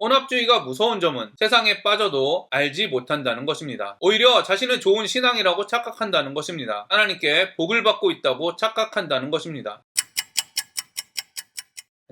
혼합주의가 무서운 점은 세상에 빠져도 알지 못한다는 것입니다. 오히려 자신은 좋은 신앙이라고 착각한다는 것입니다. 하나님께 복을 받고 있다고 착각한다는 것입니다.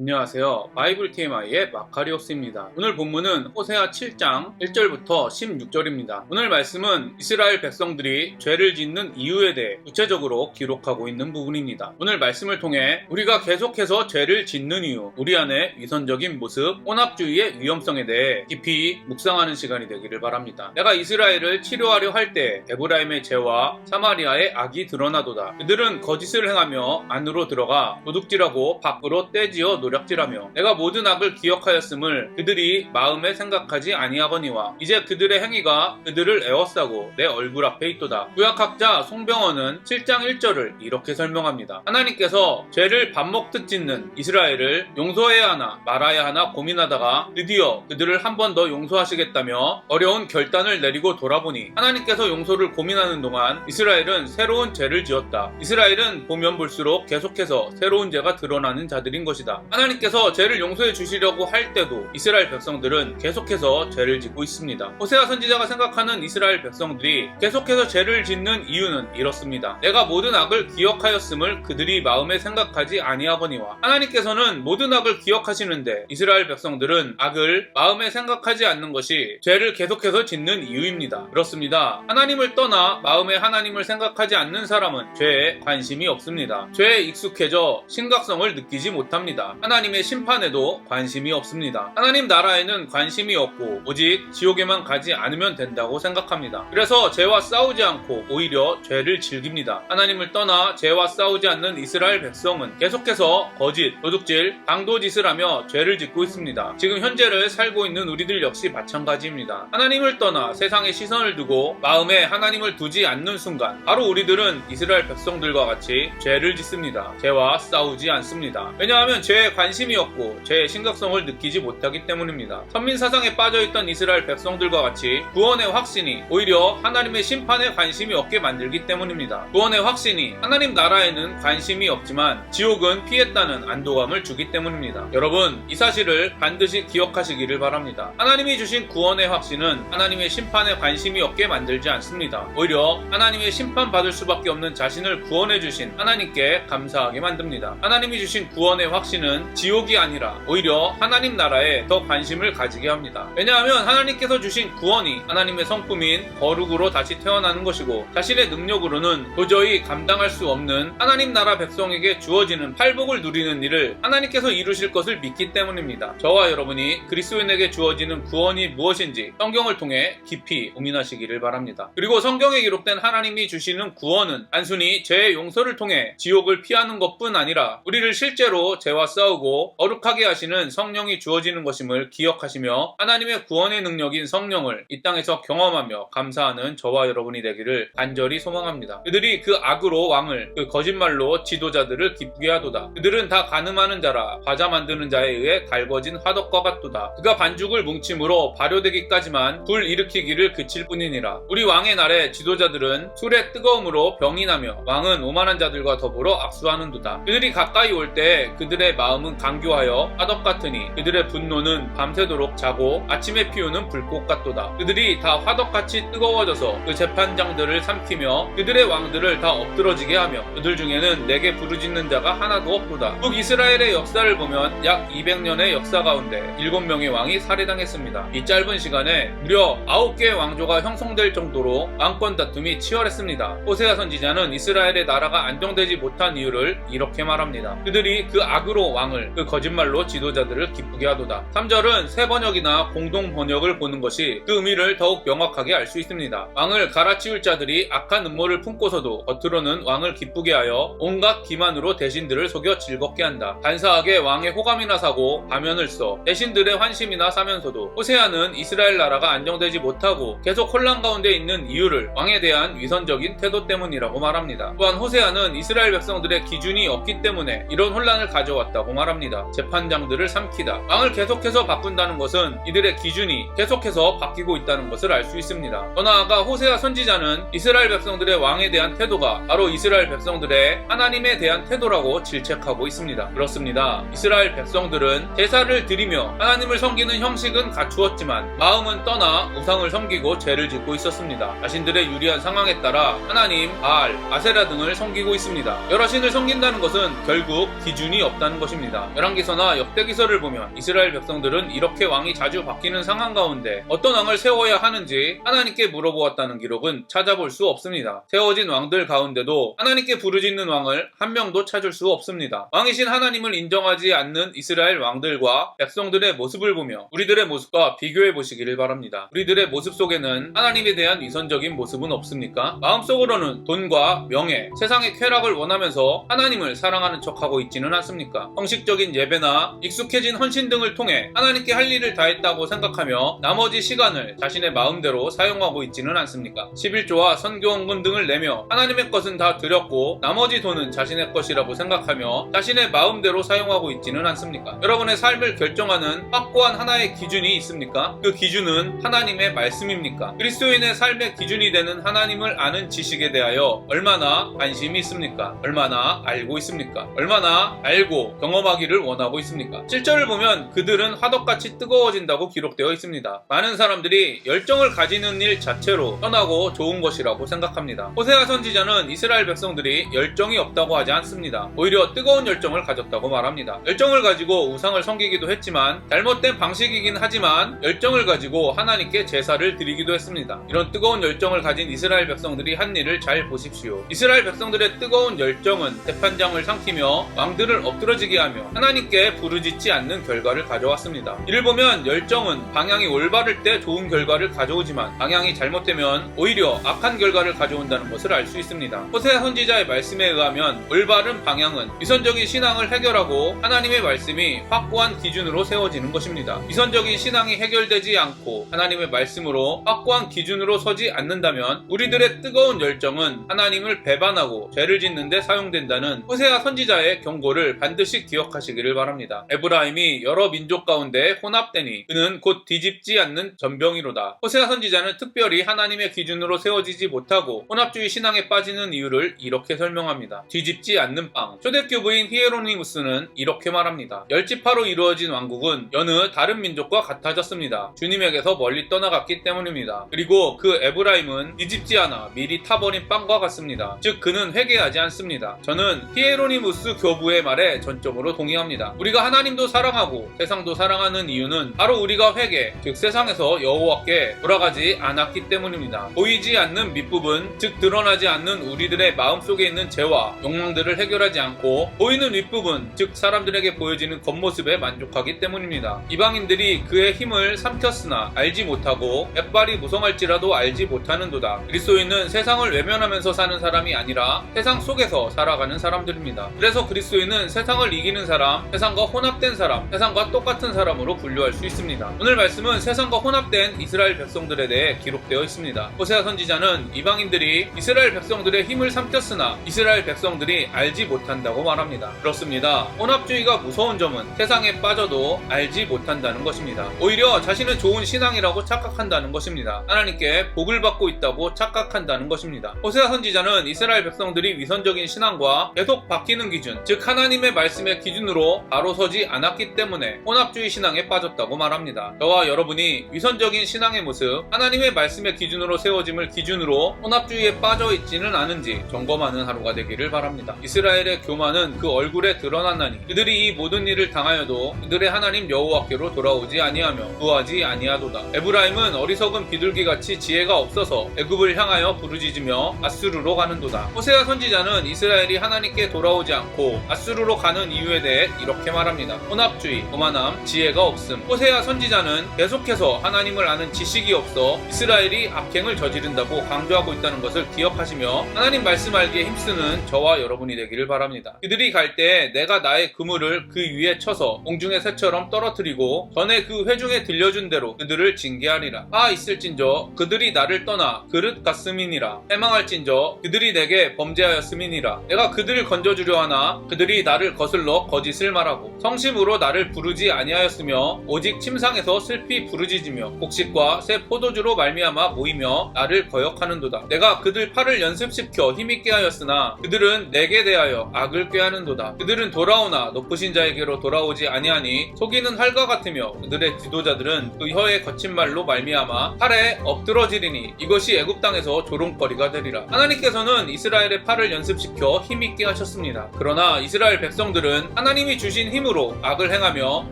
안녕하세요. 바이블 TMI의 마카리오스입니다. 오늘 본문은 호세아 7장 1절부터 16절입니다. 오늘 말씀은 이스라엘 백성들이 죄를 짓는 이유에 대해 구체적으로 기록하고 있는 부분입니다. 오늘 말씀을 통해 우리가 계속해서 죄를 짓는 이유, 우리 안의 위선적인 모습, 혼합주의의 위험성에 대해 깊이 묵상하는 시간이 되기를 바랍니다. 내가 이스라엘을 치료하려 할 때 에브라임의 죄와 사마리아의 악이 드러나도다. 그들은 거짓을 행하며 안으로 들어가 도둑질하고 밖으로 떼지어 노략질하며 내가 모든 악을 기억하였음을 그들이 마음에 생각하지 아니하거니와 이제 그들의 행위가 그들을 에워싸고 내 얼굴 앞에 있도다. 구약학자 송병헌은 7장 1절을 이렇게 설명합니다. 하나님께서 죄를 밥 먹듯 짓는 이스라엘을 용서해야 하나 말아야 하나 고민하다가 드디어 그들을 한 번 더 용서하시겠다며 어려운 결단을 내리고 돌아보니 하나님께서 용서를 고민하는 동안 이스라엘은 새로운 죄를 지었다. 이스라엘은 보면 볼수록 계속해서 새로운 죄가 드러나는 자들인 것이다. 하나님께서 죄를 용서해 주시려고 할 때도 이스라엘 백성들은 계속해서 죄를 짓고 있습니다. 호세아 선지자가 생각하는 이스라엘 백성들이 계속해서 죄를 짓는 이유는 이렇습니다. 내가 모든 악을 기억하였음을 그들이 마음에 생각하지 아니하거니와 하나님께서는 모든 악을 기억하시는데 이스라엘 백성들은 악을 마음에 생각하지 않는 것이 죄를 계속해서 짓는 이유입니다. 그렇습니다. 하나님을 떠나 마음에 하나님을 생각하지 않는 사람은 죄에 관심이 없습니다. 죄에 익숙해져 심각성을 느끼지 못합니다. 하나님의 심판에도 관심이 없습니다. 하나님 나라에는 관심이 없고 오직 지옥에만 가지 않으면 된다고 생각합니다. 그래서 죄와 싸우지 않고 오히려 죄를 즐깁니다. 하나님을 떠나 죄와 싸우지 않는 이스라엘 백성은 계속해서 거짓, 도둑질, 강도짓을 하며 죄를 짓고 있습니다. 지금 현재를 살고 있는 우리들 역시 마찬가지입니다. 하나님을 떠나 세상의 시선을 두고 마음에 하나님을 두지 않는 순간 바로 우리들은 이스라엘 백성들과 같이 죄를 짓습니다. 죄와 싸우지 않습니다. 왜냐하면 죄에 관심이 없고 죄의 심각성을 느끼지 못하기 때문입니다. 선민사상에 빠져있던 이스라엘 백성들과 같이 구원의 확신이 오히려 하나님의 심판에 관심이 없게 만들기 때문입니다. 구원의 확신이 하나님 나라에는 관심이 없지만 지옥은 피했다는 안도감을 주기 때문입니다. 여러분, 이 사실을 반드시 기억하시기를 바랍니다. 하나님이 주신 구원의 확신은 하나님의 심판에 관심이 없게 만들지 않습니다. 오히려 하나님의 심판받을 수밖에 없는 자신을 구원해 주신 하나님께 감사하게 만듭니다. 하나님이 주신 구원의 확신은 지옥이 아니라 오히려 하나님 나라에 더 관심을 가지게 합니다. 왜냐하면 하나님께서 주신 구원이 하나님의 성품인 거룩으로 다시 태어나는 것이고 자신의 능력으로는 도저히 감당할 수 없는 하나님 나라 백성에게 주어지는 팔복을 누리는 일을 하나님께서 이루실 것을 믿기 때문입니다. 저와 여러분이 그리스도인에게 주어지는 구원이 무엇인지 성경을 통해 깊이 고민하시기를 바랍니다. 그리고 성경에 기록된 하나님이 주시는 구원은 단순히 죄의 용서를 통해 지옥을 피하는 것뿐 아니라 우리를 실제로 죄와 싸우고 거룩하게 하시는 성령이 주어지는 것임을 기억하시며 하나님의 구원의 능력인 성령을 이 땅에서 경험하며 감사하는 저와 여러분이 되기를 간절히 소망합니다. 그들이 그 악으로 왕을, 그 거짓말로 지도자들을 기쁘게 하도다. 그들은 다 간음하는 자라 과자 만드는 자에 의해 달궈진 화덕과 같도다. 그가 반죽을 뭉침으로 발효되기까지만 불 일으키기를 그칠 뿐이니라. 우리 왕의 날에 지도자들은 술의 뜨거움으로 병이 나며 왕은 오만한 자들과 더불어 악수하는도다. 그들이 가까이 올 때 그들의 마음은 강교하여 화덕 같으니 그들의 분노는 밤새도록 자고 아침에 피우는 불꽃 같도다. 그들이 다 화덕같이 뜨거워져서 그 재판장들을 삼키며 그들의 왕들을 다 엎드러지게 하며 그들 중에는 내게 부르짖는 자가 하나도 없도다. 북이스라엘의 역사를 보면 약 200년의 역사 가운데 7명의 왕이 살해당했습니다. 이 짧은 시간에 무려 9개의 왕조가 형성될 정도로 왕권 다툼이 치열했습니다. 호세아 선지자는 이스라엘의 나라가 안정되지 못한 이유를 이렇게 말합니다. 그들이 그 악으로 왕을, 그 거짓말로 지도자들을 기쁘게 하도다. 3절은 새 번역이나 공동 번역을 보는 것이 그 의미를 더욱 명확하게 알 수 있습니다. 왕을 갈아치울 자들이 악한 음모를 품고서도 겉으로는 왕을 기쁘게 하여 온갖 기만으로 대신들을 속여 즐겁게 한다. 간사하게 왕의 호감이나 사고 가면을 써 대신들의 환심이나 사면서도 호세아는 이스라엘 나라가 안정되지 못하고 계속 혼란 가운데 있는 이유를 왕에 대한 위선적인 태도 때문이라고 말합니다. 또한 호세아는 이스라엘 백성들의 기준이 없기 때문에 이런 혼란을 가져왔다고 말합니다. 재판장들을 삼키다. 왕을 계속해서 바꾼다는 것은 이들의 기준이 계속해서 바뀌고 있다는 것을 알 수 있습니다. 더 나아가 호세아 선지자는 이스라엘 백성들의 왕에 대한 태도가 바로 이스라엘 백성들의 하나님에 대한 태도라고 질책하고 있습니다. 그렇습니다. 이스라엘 백성들은 제사를 드리며 하나님을 섬기는 형식은 갖추었지만 마음은 떠나 우상을 섬기고 죄를 짓고 있었습니다. 자신들의 유리한 상황에 따라 하나님, 바알, 아세라 등을 섬기고 있습니다. 여러 신을 섬긴다는 것은 결국 기준이 없다는 것입니다. 열왕기서나 역대기서를 보면 이스라엘 백성들은 이렇게 왕이 자주 바뀌는 상황 가운데 어떤 왕을 세워야 하는지 하나님께 물어보았다는 기록은 찾아볼 수 없습니다. 세워진 왕들 가운데도 하나님께 부르짖는 왕을 한 명도 찾을 수 없습니다. 왕이신 하나님을 인정하지 않는 이스라엘 왕들과 백성들의 모습을 보며 우리들의 모습과 비교해 보시기를 바랍니다. 우리들의 모습 속에는 하나님에 대한 위선적인 모습은 없습니까? 마음속으로는 돈과 명예, 세상의 쾌락을 원하면서 하나님을 사랑하는 척하고 있지는 않습니까? 형식적인 예배나 익숙해진 헌신 등을 통해 하나님께 할 일을 다했다고 생각하며 나머지 시간을 자신의 마음대로 사용하고 있지는 않습니까? 11조와 선교원금 등을 내며 하나님의 것은 다 드렸고 나머지 돈은 자신의 것이라고 생각하며 자신의 마음대로 사용하고 있지는 않습니까? 여러분의 삶을 결정하는 확고한 하나의 기준이 있습니까? 그 기준은 하나님의 말씀입니까? 그리스도인의 삶의 기준이 되는 하나님을 아는 지식에 대하여 얼마나 관심이 있습니까? 얼마나 알고 있습니까? 얼마나 알고 경험하기를 원하고 있습니까? 7절을 보면 그들은 화덕같이 뜨거워진다고 기록되어 있습니다. 많은 사람들이 열정을 가지는 일 자체로 편하고 좋은 것이라고 생각합니다. 호세아 선지자는 이스라엘 백성들이 열정이 없다고 하지 않습니다. 오히려 뜨거운 열정을 가졌다고 말합니다. 열정을 가지고 우상을 섬기기도 했지만 잘못된 방식이긴 하지만 열정을 가지고 하나님께 제사를 드리기도 했습니다. 이런 뜨거운 열정을 가진 이스라엘 백성들이 한 일을 잘 보십시오. 이스라엘 백성들의 뜨거운 열정은 재판장을 삼키며 왕들을 엎드러지게 하며 하나님께 부르짖지 않는 결과를 가져왔습니다. 이를 보면 열정은 방향이 올바를 때 좋은 결과를 가져오지만 방향이 잘못되면 오히려 악한 결과를 가져온다는 것을 알 수 있습니다. 호세아 선지자의 말씀에 의하면 올바른 방향은 위선적인 신앙을 해결하고 하나님의 말씀이 확고한 기준으로 세워지는 것입니다. 위선적인 신앙이 해결되지 않고 하나님의 말씀으로 확고한 기준으로 서지 않는다면 우리들의 뜨거운 열정은 하나님을 배반하고 죄를 짓는 데 사용된다는 호세아 선지자의 경고를 반드시 기억하시기를 바랍니다. 에브라임이 여러 민족 가운데 혼합되니 그는 곧 뒤집지 않는 전병이로다. 호세아 선지자는 특별히 하나님의 기준으로 세워지지 못하고 혼합주의 신앙에 빠지는 이유를 이렇게 설명합니다. 뒤집지 않는 빵. 초대교부인 히에로니무스는 이렇게 말합니다. 열지파로 이루어진 왕국은 여느 다른 민족과 같아졌습니다. 주님에게서 멀리 떠나갔기 때문입니다. 그리고 그 에브라임은 뒤집지 않아 미리 타버린 빵과 같습니다. 즉 그는 회개하지 않습니다. 저는 히에로니무스 교부의 말에 전적으로 동의합니다. 우리가 하나님도 사랑하고 세상도 사랑하는 이유는 바로 우리가 회개, 즉 세상에서 여호와께 돌아가지 않았기 때문입니다. 보이지 않는 밑부분, 즉 드러나지 않는 우리들의 마음속에 있는 죄와 욕망들을 해결하지 않고 보이는 윗부분, 즉 사람들에게 보여지는 겉모습에 만족하기 때문입니다. 이방인들이 그의 힘을 삼켰으나 알지 못하고 백발이 무성할지라도 알지 못하는도다. 그리스도인은 세상을 외면하면서 사는 사람이 아니라 세상 속에서 살아가는 사람들입니다. 그래서 그리스도인은 세상을 이기는 사람, 세상과 혼합된 사람, 세상과 똑같은 사람으로 분류할 수 있습니다. 오늘 말씀은 세상과 혼합된 이스라엘 백성들에 대해 기록되어 있습니다. 호세아 선지자는 이방인들이 이스라엘 백성들의 힘을 삼켰으나 이스라엘 백성들이 알지 못한다고 말합니다. 그렇습니다. 혼합주의가 무서운 점은 세상에 빠져도 알지 못한다는 것입니다. 오히려 자신은 좋은 신앙이라고 착각한다는 것입니다. 하나님께 복을 받고 있다고 착각한다는 것입니다. 호세아 선지자는 이스라엘 백성들이 위선적인 신앙과 계속 바뀌는 기준, 즉 하나님의 말씀의 기준으로 바로 서지 않았기 때문에 혼합주의 신앙에 빠졌다고 말합니다. 저와 여러분이 위선적인 신앙의 모습, 하나님의 말씀의 기준으로 세워짐을 기준으로 혼합주의에 빠져 있지는 않은지 점검하는 하루가 되기를 바랍니다. 이스라엘의 교만은 그 얼굴에 드러났나니 그들이 이 모든 일을 당하여도 그들의 하나님 여호와께로 돌아오지 아니하며 구하지 아니하도다. 에브라임은 어리석은 비둘기같이 지혜가 없어서 애굽을 향하여 부르짖으며 아수르로 가는도다. 호세아 선지자는 이스라엘이 하나님께 돌아오지 않고 아수르로 가는 이유에 대해 이렇게 말합니다. 혼합주의, 교만함, 지혜가 없음. 호세아 선지자는 계속해서 하나님을 아는 지식이 없어 이스라엘이 악행을 저지른다고 강조하고 있다는 것을 기억하시며 하나님 말씀 알기에 힘쓰는 저와 여러분이 되기를 바랍니다. 그들이 갈 때 내가 나의 그물을 그 위에 쳐서 공중의 새처럼 떨어뜨리고 전에 그 회중에 들려준 대로 그들을 징계하리라. 있을진저 그들이 나를 떠나 그릇 같음이니라. 해망할진저 그들이 내게 범죄하였음이니라. 내가 그들을 건져주려 하나 그들이 나를 거슬러 거짓을 말하고 성심으로 나를 부르지 아니하였으며 오직 침상에서 슬피 부르짖으며 곡식과 새 포도주로 말미암아 모이며 나를 거역하는도다. 내가 그들 팔을 연습시켜 힘있게 하였으나 그들은 내게 대하여 악을 꾀하는도다. 그들은 돌아오나 높으신 자에게로 돌아오지 아니하니 속이는 활과 같으며 그들의 지도자들은 그 혀의 거친 말로 말미암아 팔에 엎드러지리니 이것이 애굽 땅에서 조롱거리가 되리라. 하나님께서는 이스라엘의 팔을 연습시켜 힘있게 하셨습니다. 그러나 이스라엘 백성들은 하나님이 주신 힘으로 악을 행하며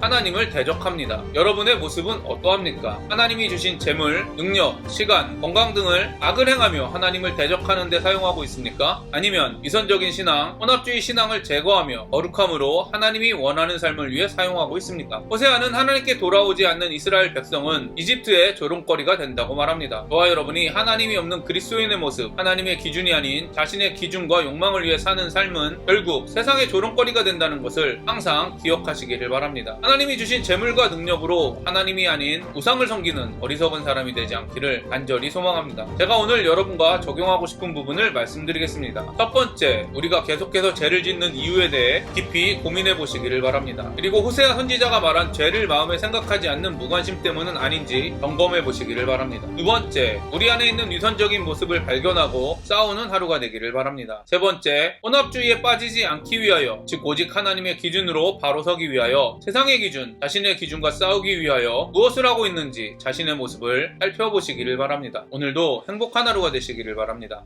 하나님을 대적합니다. 여러분의 모습은 어떠합니까? 하나님이 주신 재물, 능력, 시간, 건강 등을 악을 행하며 하나님을 대적하는 데 사용하고 있습니까? 아니면 위선적인 신앙, 혼합주의 신앙을 제거하며 거룩함으로 하나님이 원하는 삶을 위해 사용하고 있습니까? 호세아는 하나님께 돌아오지 않는 이스라엘 백성은 이집트의 조롱거리가 된다고 말합니다. 저와 여러분이 하나님이 없는 그리스도인의 모습, 하나님의 기준이 아닌 자신의 기준과 욕망을 위해 사는 삶은 결국 세상의 조롱거리가 된다는 것을 항상 기억하시기를 바랍니다. 하나님이 주신 재물과 능력으로 하나님이 아닌 우상을 섬기는 어리석은 사람이 되지 않기를 간절히 소망합니다. 제가 오늘 여러분과 적용하고 싶은 부분을 말씀드리겠습니다. 첫 번째, 우리가 계속해서 죄를 짓는 이유에 대해 깊이 고민해 보시기를 바랍니다. 그리고 호세아 선지자가 말한 죄를 마음에 생각하지 않는 무관심 때문은 아닌지 점검해 보시기를 바랍니다. 두 번째, 우리 안에 있는 위선적인 모습을 발견하고 싸우는 하루가 되기를 바랍니다. 세 번째, 혼합주의에 빠지지 않기 위하여, 즉 오직 하나님의 기준으로 바로 서기 위하여 세상의 기준, 자신의 기준과 싸우기 위하여 무엇을 하고 있는지 자신의 모습을 살펴보시기를 바랍니다. 오늘도 행복한 하루가 되시기를 바랍니다.